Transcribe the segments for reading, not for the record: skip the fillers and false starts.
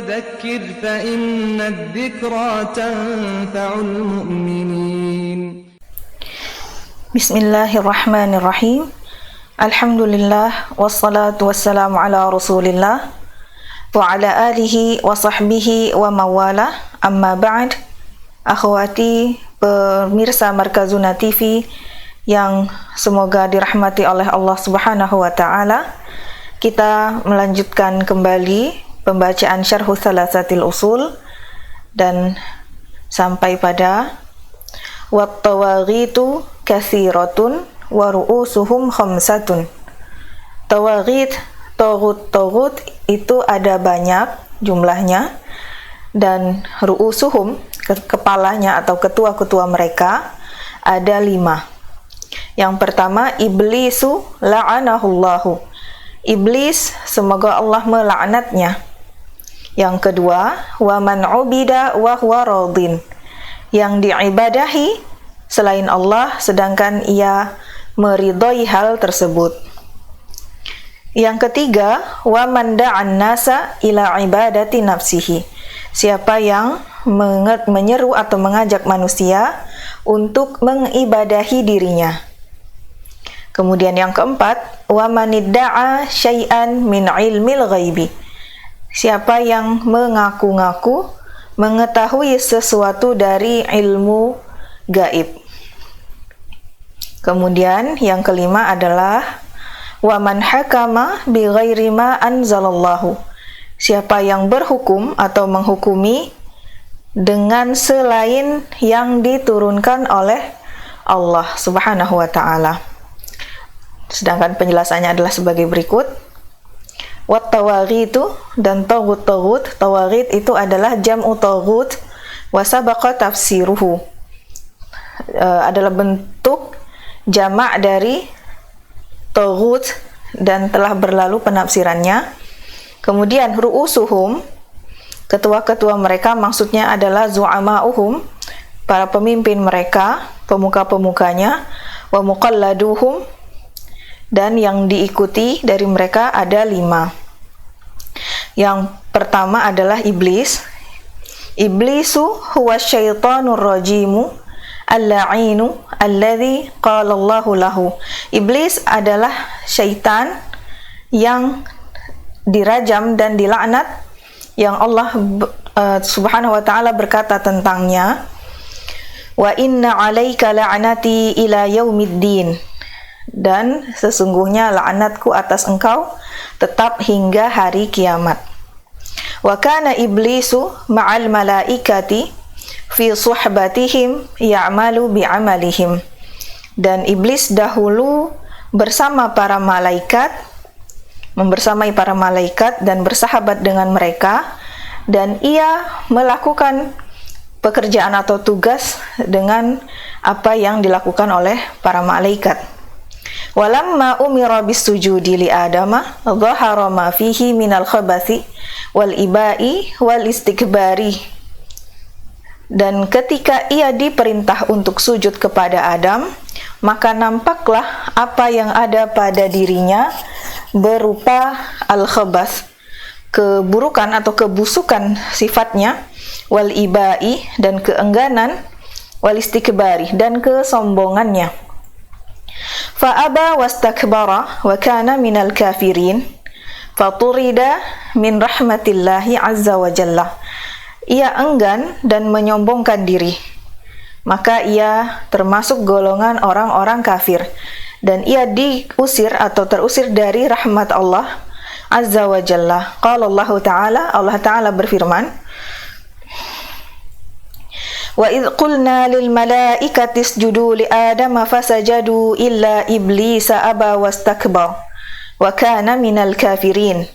وذكر فإن الذكرى تنفع المؤمنين. بسم الله الرحمن الرحيم. الحمد لله والصلاة والسلام على رسول الله وعلى آله وصحبه ومواlah. Amma ba'd. Akhwati pemirsa Markazuna TV yang semoga dirahmati oleh Allah Subhanahu wa taala. Kita melanjutkan kembali pembacaan Syarh Thalatsatil Usul dan sampai pada wat-tawaghitu katsiratun wa ru'usuhum khamsatun. Tawaghit, taghut itu ada banyak jumlahnya, dan ru'usuhum, kepalanya atau ketua-ketua mereka ada 5. Yang pertama, iblisu la'anahullahu. Iblis, semoga Allah melaknatnya. Yang kedua, wa man ubida wa huwa radin. Yang diibadahi selain Allah sedangkan ia meridhai hal tersebut. Yang ketiga, wa man da'an nasa ila ibadati nafsihi. Siapa yang menyeru atau mengajak manusia untuk mengibadahi dirinya. Kemudian yang keempat, wa manidda'a syai'an min ilmil ghaibi. Siapa yang mengaku-ngaku mengetahui sesuatu dari ilmu gaib. Kemudian yang kelima adalah wa man hakama bi ghairi ma anzalallahu. Siapa yang berhukum atau menghukumi dengan selain yang diturunkan oleh Allah Subhanahu wa taala. Sedangkan penjelasannya adalah sebagai berikut. Wat-tawaghitu dan taghut. Tawaghit itu adalah jam'u taghut wa sabaqa tafsiruhu. Adalah bentuk jamak dari taghut dan telah berlalu penafsirannya. Kemudian ru'usuhum, ketua-ketua mereka maksudnya adalah zu'ama'uhum, para pemimpin mereka, pemuka-pemukanya, wa muqalladuhum, dan yang diikuti dari mereka ada 5. Yang pertama adalah iblis. Iblisu huwa syaitanur rajimu al-la'inu alladhi qala Allahu lahu. Iblis adalah syaitan yang dirajam dan dilaknat yang Allah Subhanahu wa taala berkata tentangnya, wa inna 'alaika la'nati ila yaumiddin. Dan sesungguhnya laknatku atas engkau tetap hingga hari kiamat. Wa kana iblisu ma'al malaikati fi suhbatihim ya'malu bi'amalihim. Dan iblis dahulu bersama para malaikat, membersamai para malaikat dan bersahabat dengan mereka, dan ia melakukan pekerjaan atau tugas dengan apa yang dilakukan oleh para malaikat. Walamma umira bisujudi li adama dhahara ma fihi minal khabathi wal ibai wal istikbari. Dan ketika ia diperintah untuk sujud kepada Adam, maka nampaklah apa yang ada pada dirinya berupa al-khabath, keburukan atau kebusukan sifatnya, wal ibai, dan keengganan, wal istikbari, dan kesombongannya. Fa'aba wastakbara wa kana minal kafirin faturida min rahmatillahi azza wa jalla. Ia enggan dan menyombongkan diri, maka ia termasuk golongan orang-orang kafir, dan ia diusir atau terusir dari rahmat Allah azza wa jalla. Qala Allah Ta'ala, Allah Ta'ala berfirman, wa idh qulna lil malaikati isjudu li adama fasajadu illa iblisa aba wastakbar wa kana minal kafirin.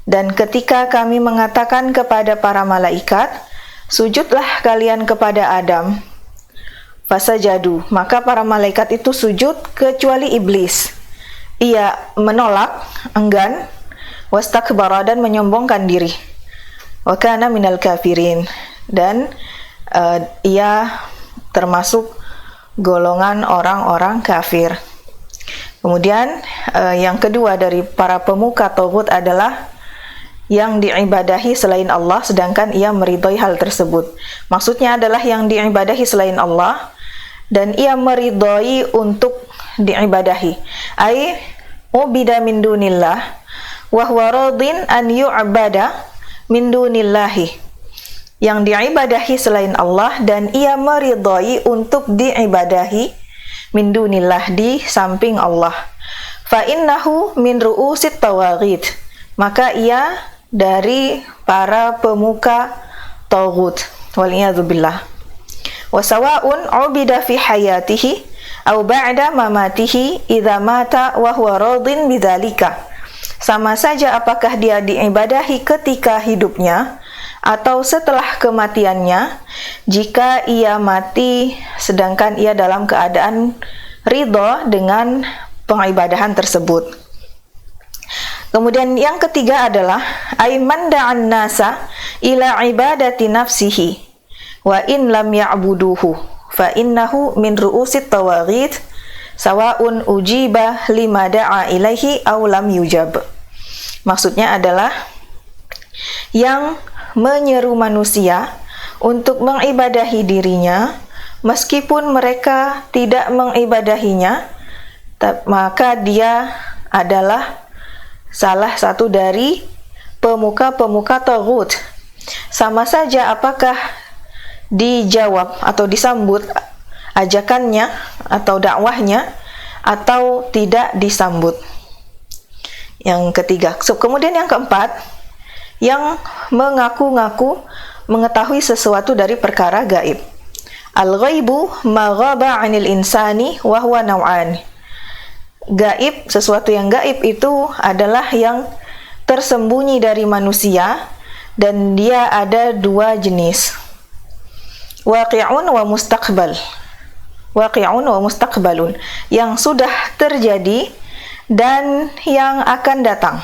Dan ketika kami mengatakan kepada para malaikat, sujudlah kalian kepada Adam, fasajadu, maka para malaikat itu sujud kecuali iblis. Ia menolak, enggan, wastakbara, dan menyombongkan diri, wa kana minal kafirin, dan ia termasuk golongan orang-orang kafir. Kemudian yang kedua dari para pemuka taghut adalah yang diibadahi selain Allah sedangkan ia meridhai hal tersebut. Maksudnya adalah yang diibadahi selain Allah dan ia meridhai untuk diibadahi. Ai ubida min dunillah wa huwa radin an yu'bada min dunillahi. Yang diibadahi selain Allah dan ia meridhai untuk diibadahi min dunillah, di samping Allah. Fa innahu min ru'usit tawaghid. Maka ia dari para pemuka taghut. Waliyadzubillah. Wa sawa'un 'ubida fi hayatihi aw ba'da mamatihi idza mata wa huwa radin bidzalika. Sama saja apakah dia diibadahi ketika hidupnya atau setelah kematiannya, jika ia mati sedangkan ia dalam keadaan ridha dengan pengibadahan tersebut. Kemudian yang ketiga adalah aiman da'an nasa ila ibadati nafsihi wa in lam ya'buduhu fa innahu min ru'usit tawaghid sawa'un ujiba lima da'a ilaihi aw lam yujab. Maksudnya adalah yang menyeru manusia untuk mengibadahi dirinya meskipun mereka tidak mengibadahinya, maka dia adalah salah satu dari pemuka-pemuka taghut. Sama saja apakah dijawab atau disambut ajakannya atau dakwahnya atau tidak disambut. Yang ketiga. Kemudian yang keempat, yang mengaku-ngaku mengetahui sesuatu dari perkara gaib. Al-ghaibu ma ghaba 'anil insani wa huwa naw'an. Gaib, sesuatu yang gaib itu adalah yang tersembunyi dari manusia dan dia ada dua jenis. Waqi'un wa mustaqbal. Waqi'un wa mustaqbalun, yang sudah terjadi dan yang akan datang.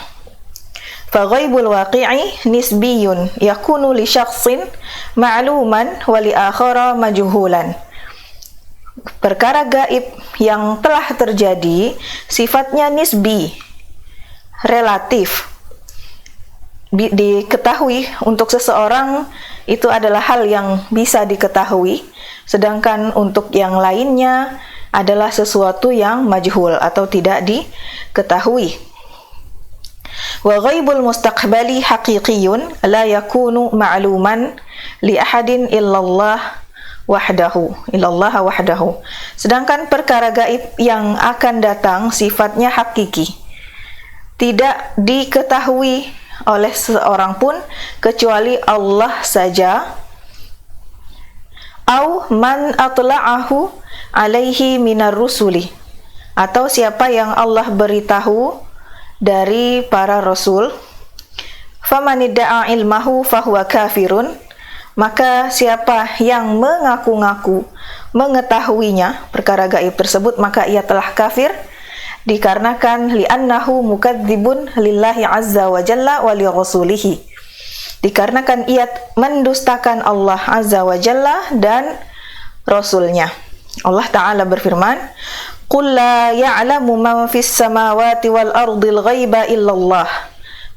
Faghaibul waqi'i nisbiyun yakunu li syakhsin ma'luman wa li akhara majhulan. Perkara gaib yang telah terjadi sifatnya nisbi, relatif, diketahui untuk seseorang itu adalah hal yang bisa diketahui, sedangkan untuk yang lainnya adalah sesuatu yang majhul atau tidak diketahui. Wa ghaibul mustaqbali haqiqiyun la yakunu ma'luman li ahadin illallah wahdahu. Sedangkan perkara gaib yang akan datang sifatnya hakiki, tidak diketahui oleh seorang pun kecuali Allah saja. Au man atla'ahu alaihi minar rusuli, atau siapa yang Allah beritahu dari para rasul. Famanidda'a ilmahu fahuwa kafirun, maka siapa yang mengaku-ngaku mengetahuinya perkara gaib tersebut, maka ia telah kafir, dikarenakan li'annahu mukadzibun lillahi azza wa jalla wa li rasulihi, dikarenakan ia mendustakan Allah azza wa jalla dan rasulnya. Allah Ta'ala berfirman, Qul la ya'lamu man fis samawati wal ardil ghaiba illallah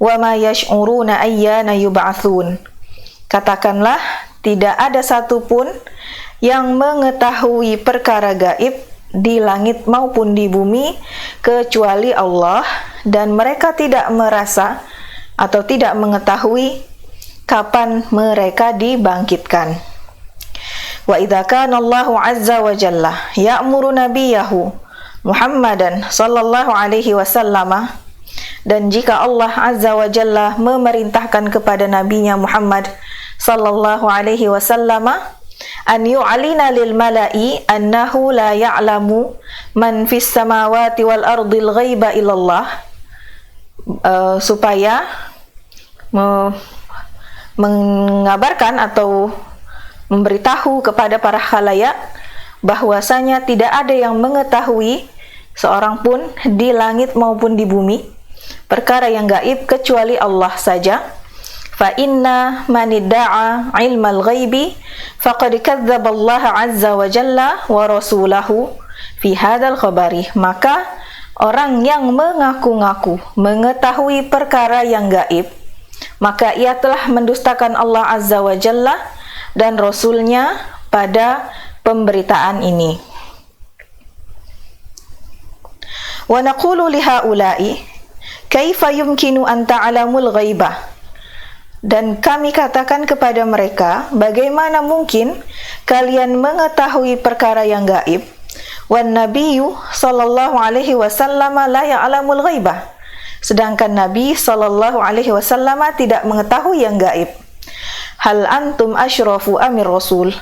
wa ma yash'uruna ayyana yub'atsun. Katakanlah, tidak ada satupun yang mengetahui perkara gaib di langit maupun di bumi kecuali Allah, dan mereka tidak merasa atau tidak mengetahui kapan mereka dibangkitkan. Wa idza kana Allahu azza wa jalla ya'muru nabiyahu Muhammadan sallallahu alaihi wasallam, dan jika Allah azza wa jalla memerintahkan kepada nabinya Muhammad sallallahu alaihi wasallam an yu'lina lil mala'i annahu la ya'lamu man fis samawati wal ardil ghaiba illallah, supaya mengabarkan atau memberitahu kepada para khalayak bahwasanya tidak ada yang mengetahui seorang pun di langit maupun di bumi perkara yang gaib kecuali Allah saja. Fa inna man idda'a ilmal ghaibi faqad kadzdzaba Allah azza wa jalla wa rasulahu fi hadzal khabari. Maka orang yang mengaku-ngaku mengetahui perkara yang gaib maka ia telah mendustakan Allah Azza wa Jalla dan Rasul-Nya pada pemberitaan ini. Wa naqulu li haula'i kaifa yumkinu an ta'lamul ghaibah. Dan kami katakan kepada mereka, bagaimana mungkin kalian mengetahui perkara yang gaib? Wan nabiyyu sallallahu alaihi wasallam la ya'lamul ghaibah. Sedangkan Nabi sallallahu alaihi wasallam tidak mengetahui yang gaib. Hal antum asyrafu amir rasul?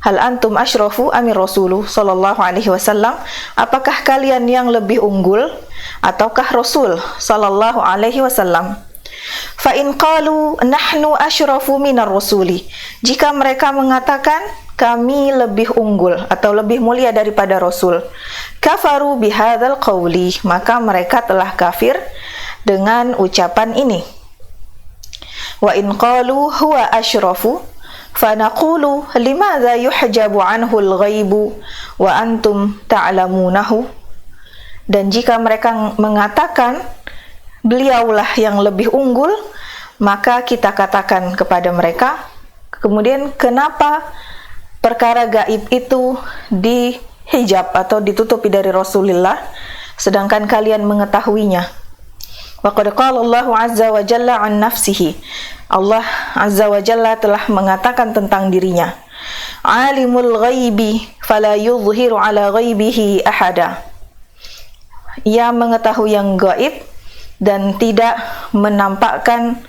Hal antum asyrafu amir rasulu sallallahu alaihi wasallam? Apakah kalian yang lebih unggul ataukah Rasul sallallahu alaihi wasallam? Fa in qalu nahnu asyrafu minar rasuli, jika mereka mengatakan kami lebih unggul atau lebih mulia daripada Rasul, kafaru bihadzal qawli, maka mereka telah kafir dengan ucapan ini. Wa in qalu huwa asyrafu fanaqulu limadza yuhjabu anhu al-ghaibu wa antum ta'lamunahu. Dan jika mereka mengatakan beliaulah yang lebih unggul, maka kita katakan kepada mereka, kemudian kenapa perkara gaib itu dihijab atau ditutupi dari Rasulullah sedangkan kalian mengetahuinya? Wa qad qala Allah Azza wa Jalla an nafsihi. Allah Azza wa Jalla telah mengatakan tentang dirinya, alimul ghaibi fala yuzhiru ala ghaibihi ahada. Ia mengetahui yang gaib dan tidak menampakkan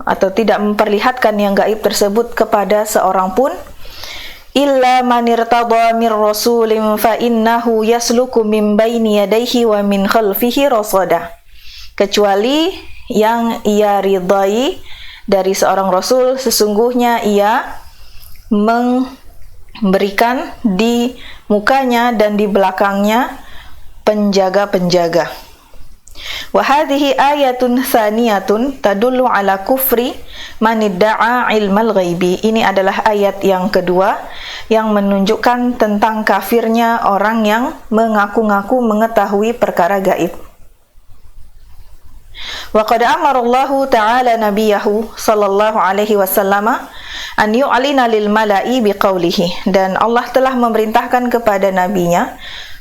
atau tidak memperlihatkan yang gaib tersebut kepada seorang pun. Illa man irtada mir rasulin fa innahu yasluku min baini yadayhi wa min khalfihi rasada. Kecuali yang ia ridai dari seorang rasul, sesungguhnya ia memberikan di mukanya dan di belakangnya penjaga-penjaga. Wa hadhihi ayatun tsaniyatun tadullu ala kufri man idda'a ilmal ghaibi. Ini adalah ayat yang kedua yang menunjukkan tentang kafirnya orang yang mengaku-ngaku mengetahui perkara gaib. Wa qad amara Allah ta'ala nabiyahu sallallahu alaihi wasallam an yu'lina lil mala'i biqaulihi. Dan Allah telah memerintahkan kepada nabinya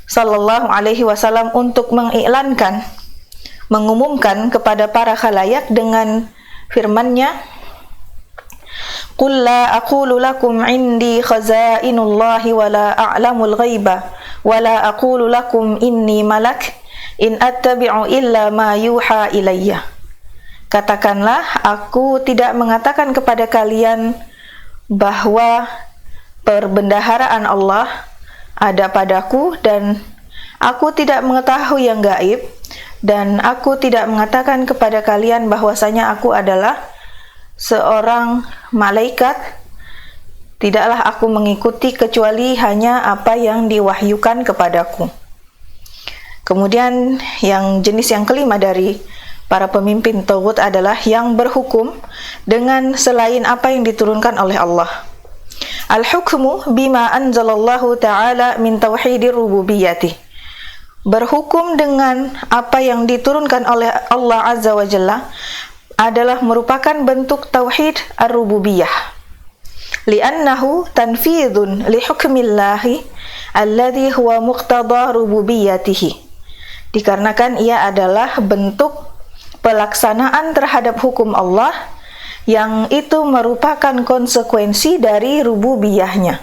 sallallahu alaihi wasallam untuk mengiklankan, mengumumkan kepada para khalayak dengan firman-Nya, qul la aqulu lakum indi khazainullahi wa la a'lamul ghaiba wa la aqulu lakum inni malak in attabi'u illa ma yuha ilayya. Katakanlah, aku tidak mengatakan kepada kalian bahwa perbendaharaan Allah ada padaku dan aku tidak mengetahui yang gaib, dan aku tidak mengatakan kepada kalian bahwasanya aku adalah seorang malaikat. Tidaklah aku mengikuti kecuali hanya apa yang diwahyukan kepadaku. Kemudian yang jenis yang kelima dari para pemimpin taghut adalah yang berhukum dengan selain apa yang diturunkan oleh Allah. Al-hukmu bima anzalallahu ta'ala min tauhidir rububiyyati. Berhukum dengan apa yang diturunkan oleh Allah Azza wa Jalla adalah merupakan bentuk tauhid ar-rububiyah. Li'annahu tanfidun li hukmillahi alladhi huwa muqtada rububiyyatihi. Dikarenakan ia adalah bentuk pelaksanaan terhadap hukum Allah yang itu merupakan konsekuensi dari rububiyahnya.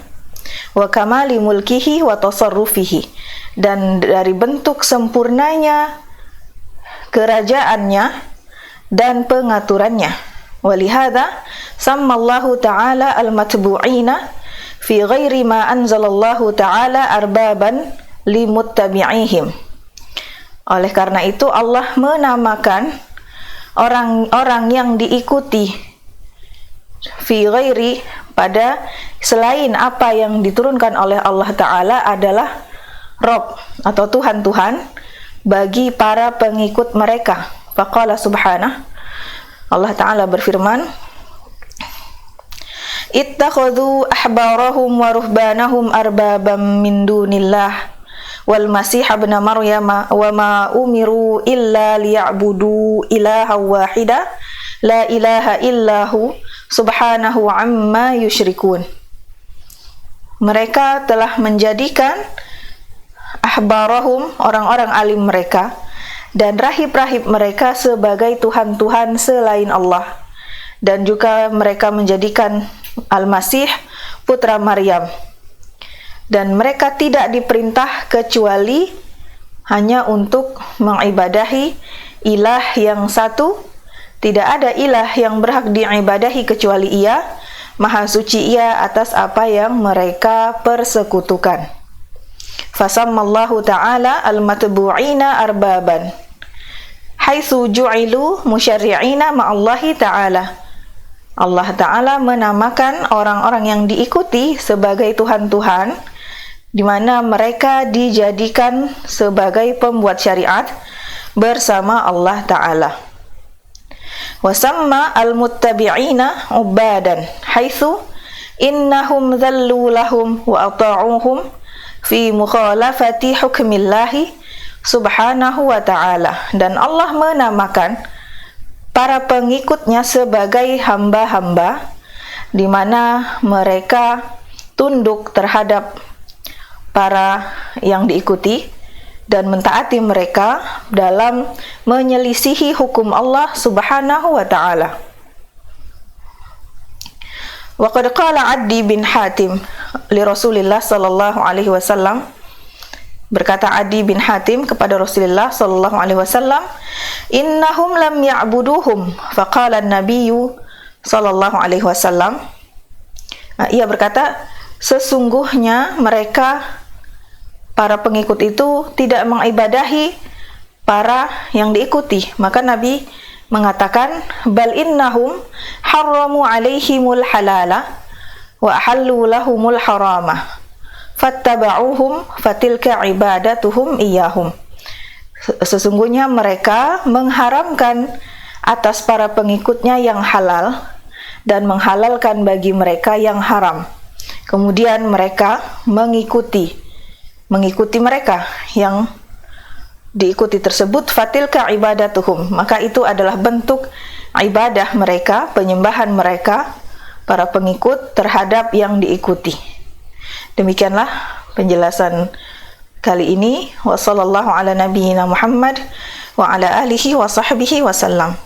Wa kamali mulkihi wa tasarrufihi, dan dari bentuk sempurnanya kerajaannya dan pengaturannya. Walihada sammallahu ta'ala al-matbu'ina fi ghairi ma anzalallahu ta'ala arbaban limuttabi'ihim. Oleh karena itu Allah menamakan orang-orang yang diikuti fi ghairi, pada selain apa yang diturunkan oleh Allah Ta'ala adalah Rob atau Tuhan-Tuhan bagi para pengikut mereka. Faqala subhanah, Allah Ta'ala berfirman, ittakhadhu ahbarahum wa ruhbanahum arbabam min dunillah wal masih ibn maryam wa ma umiru illa liya'budu ilaha wahida la ilaha illahu subhanahu amma yusyrikun. Mereka telah menjadikan ahbarahum, orang-orang alim mereka, dan rahib-rahib mereka sebagai Tuhan-Tuhan selain Allah. Dan juga mereka menjadikan Al-Masih putra Maryam. Dan mereka tidak diperintah kecuali hanya untuk mengibadahi ilah yang satu. Tidak ada ilah yang berhak diibadahi kecuali Ia. Maha suci Ia atas apa yang mereka persekutukan. Fasammallahu ta'ala al-matbu'ina arbaban haitsu ju'ilu musyarri'ina ma'allahi ta'ala. Allah Ta'ala menamakan orang-orang yang diikuti sebagai Tuhan-Tuhan, di mana mereka dijadikan sebagai pembuat syariat bersama Allah Ta'ala. Wasamma al-muttabi'ina ubadan haitsu innahum dhallu lahum wa ata'uhum fi mukhalafati hukmillahi subhanahu wa ta'ala. Dan Allah menamakan para pengikutnya sebagai hamba-hamba, di mana mereka tunduk terhadap para yang diikuti dan mentaati mereka dalam menyelisihi hukum Allah subhanahu wa ta'ala. Wa qad qala Adi bin Hatim li Rasulillah sallallahu alaihi wasallam, berkata Adi bin Hatim kepada Rasulullah sallallahu alaihi wasallam, innahum lam ya'buduhum, faqala an-nabiyyu sallallahu alaihi wasallam, ia berkata, sesungguhnya mereka, para pengikut itu tidak mengibadahi para yang diikuti. Maka Nabi mengatakan, bal innahum harramu alaihimul halala wa ahallu lahumul harama fattaba'uhum fatilka ibadatuhum iyahum. Sesungguhnya mereka mengharamkan atas para pengikutnya yang halal dan menghalalkan bagi mereka yang haram. Kemudian mereka mengikuti mereka yang diikuti tersebut, fatilka ibadatuhum, maka itu adalah bentuk ibadah mereka, penyembahan mereka, para pengikut terhadap yang diikuti. Demikianlah penjelasan kali ini. Wa sallallahu ala nabiyyina Muhammad wa ala alihi wa sahbihi wasallam.